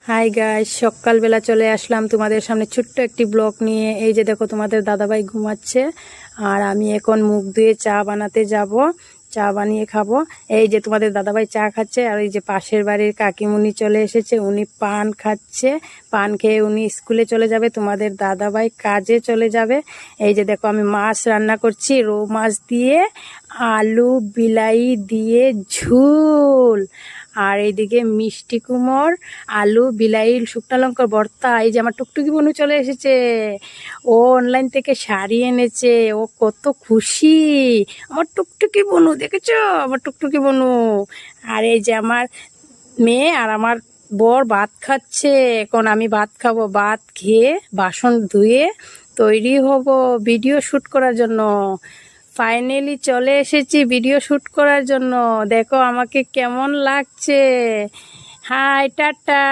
Hi guys, সকালবেলা চলে আসলাম তোমাদের সামনে ছোট্ট একটি ব্লগ নিয়ে। এই যে দেখো, তোমাদের দাদাভাই ঘুমাচ্ছে আর আমি এখন মুখ ধুয়ে চা বানাতে যাব, চা বানিয়ে খাবো। এই যে তোমাদের দাদাভাই চা খাচ্ছে আর এই যে পাশের বাড়ির কাকিমুনি চলে এসেছে, উনি পান খাচ্ছে। পান খেয়ে উনি স্কুলে চলে যাবে, তোমাদের দাদাভাই কাজে চলে যাবে। এই যে দেখো, আমি মাছ রান্না করছি, রৌ মাছ দিয়ে আলু বিলাই দিয়ে ঝোল। আর এইদিকে মিষ্টি কুমড়, আলু বিলাই শুকনো লঙ্কার ভর্তা। এই যে আমার টুকটুকি বোনু চলে এসেছে, ও অনলাইন থেকে শাড়ি এনেছে, ও কত খুশি। আমার টুকটুকি বোনু, দেখেছো আমার টুকটুকি বোনু। আর এই যে আমার মেয়ে আর আমার বর ভাত খাচ্ছে, এখন আমি ভাত খাবো। ভাত খেয়ে বাসন ধুয়ে তৈরি হব ভিডিও শ্যুট করার জন্য। ফাইনালি চলে এসেছি ভিডিও শ্যুট করার জন্য। দেখো আমাকে কেমন লাগছে। Hi tata.